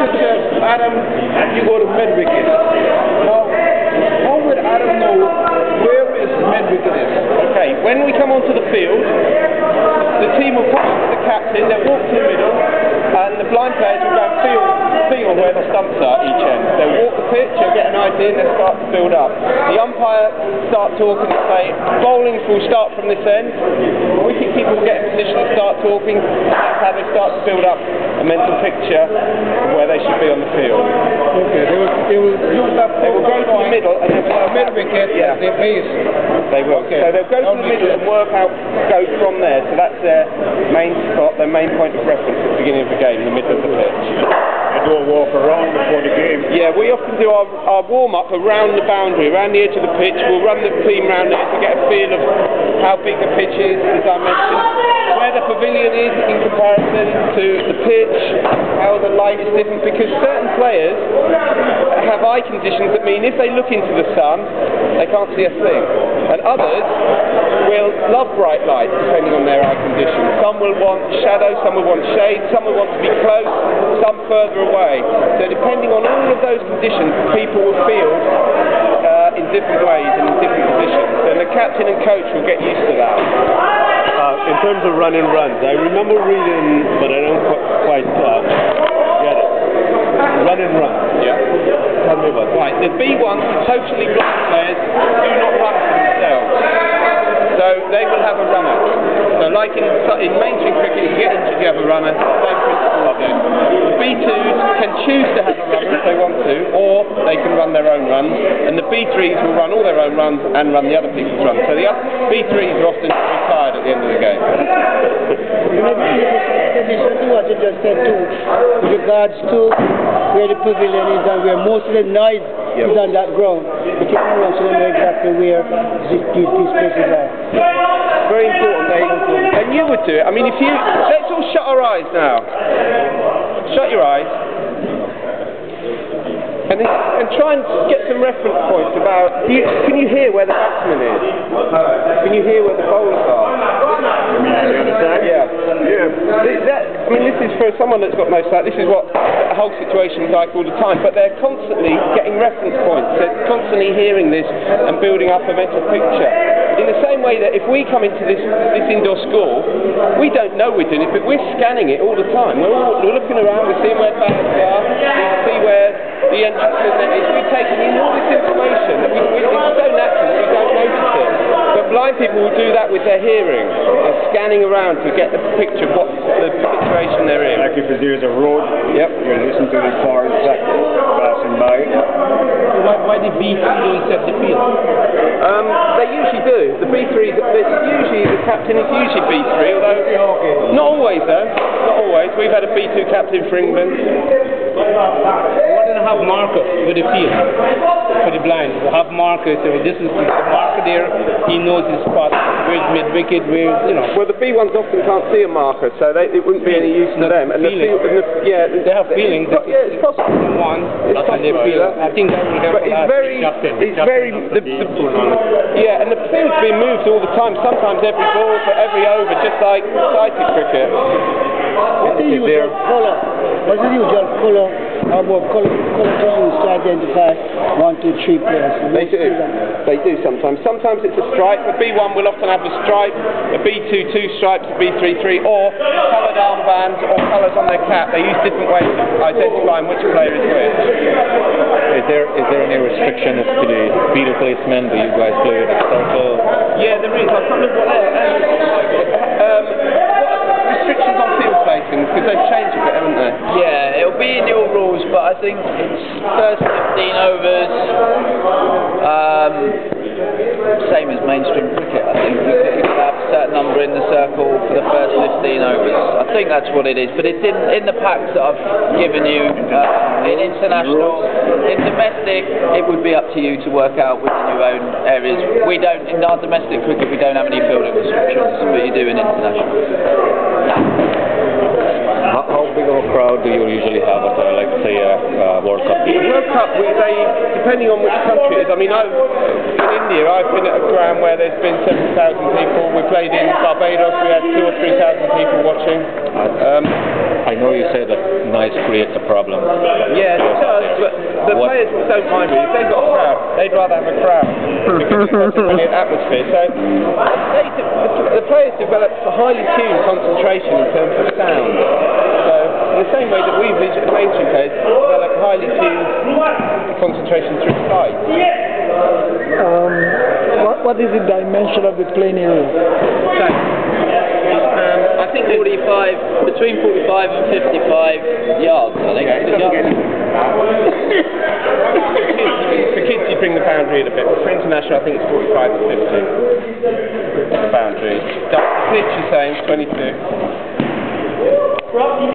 picture Adam, you go to mid wicket. Now, how would Adam know where his mid wicket is? Okay, when we come onto the field, the team will come up to the captain, they'll walk to the middle, and the blind players will go and feel where the stumps are at each end. They'll walk the pitch, they'll get an idea, and they'll start to build up. The umpire start talking and say, bowling will start from this end, wicket keeper will get in position and start talking, and that's how they start to build up a mental picture of where they should be on the field. Okay, they will go to the middle and then work mid wicket as their base. They will. Okay. So they'll go to the middle and work out, go from there. So that's their main spot, their main point of reference at the beginning of the game, in the middle of the pitch. They do a walk around before the game. Yeah, we often do our warm-up around the boundary, around the edge of the pitch. We'll run the team round there to get a feel of how big the pitch is, as I mentioned, where the pavilion is in comparison to the pitch, how the light is different, because certain players have eye conditions that mean if they look into the sun, they can't see a thing. And others will love bright light, depending on their eye condition. Some will want shadow, some will want shade, some will want to be close, some further away. So depending on all of those conditions, people will field in different ways and in different positions. And the captain and coach will get used to that. In terms of run and runs, I remember reading, but I don't quite get it. Run and run. Yeah. Tell me about that. Right, the B1s, the totally blind players, do not run for themselves. So they will have a runner. So like in mainstream cricket, if you get injured, you have a runner. Same principle of it. The B2s can choose to have a runner if they want to, or they can run their own runs. And the B3s will run all their own runs and run the other people's runs. So the B3s are often retired at the end of the game. Addition to what you just said too, with regards to where the pavilion is and where most of the noise is on that ground, the technology will know exactly where these places are. Very important, and you would do it. I mean, if you, let's all shut our eyes now. Shut your eyes. And try and get some reference points about, can you hear where the batsman is? Can you hear where the bowlers are? You mean on the other side? Yeah. Yeah. I mean, this is for someone that's got no sight, this is what the whole situation is like all the time, but they're constantly getting reference points, they're constantly hearing this and building up a mental picture. In the same way that if we come into this indoor school, we don't know we're doing it, but we're scanning it all the time. We're looking around, we're seeing where bags are, we see where the entrance is. We're taking in all this information that it's so natural that we don't notice it. But blind people will do that with their hearing. They're scanning around to get the picture of what the situation they're in. Like if there's a road, yep, you listen to the cars passing by. Why the B3 don't set the field? They usually do. The B3s, usually the captain is usually B3, although not always though. Not always. We've had a B2 captain for England. Why don't have markers with the field for the blind? Have markers. So this is the marker there. He knows his spot. Where's mid wicket? Where's Well, the B1s often can't see a marker, so it wouldn't be any use to them. And they have feelings. It's possible. I think that will help. But it's very. Yeah, and the field's being moved all the time. Sometimes every ball for every over, just like sighted cricket. What's the usual colour? What's the usual colour? Colour to use to identify 1, 2, 3 players. They do sometimes. Sometimes it's a stripe. The B1 will often have a stripe, a B2 two stripes, a B3 three, or coloured armbands or colours on their cap. They use different ways of identifying which player is which. Is there any restriction as to the field placement? Do you guys play with a circle? Yeah, there is. I can't remember what restrictions on field placing, because they've changed a bit, haven't they? Yeah, it'll be in your rules, but I think it's first 15 overs, same as mainstream cricket. I think you could have a certain number in the circle for the first 15 overs. I think that's what it is, but it's in the packs that I've given you. In international, in domestic, it would be up to you to work out within your own areas. We don't, in our domestic cricket, we don't have any fielding restrictions, but you do in international. How big of a crowd do you usually have at, like, say, a World Cup game? World Cup, depending on which country it is. I mean, in India, I've been at a ground where there's been 7,000 people. We played in Barbados, we had 2,000 or 3,000 people watching. I know you said that noise creates a problem. Yeah, it does, but the players don't mind really. If they've got a crowd, they'd rather have a crowd because it's such a brilliant atmosphere. So the players develop a highly tuned concentration in terms of sound. So in the same way that we mainstream players develop highly tuned concentration through sight. What is the dimension of the playing area? So, I think between 45 and 55 yards, I think. For kids, you bring the boundary in a bit. For international, I think it's 45 to 50. The boundary. The pitch, you're saying 22.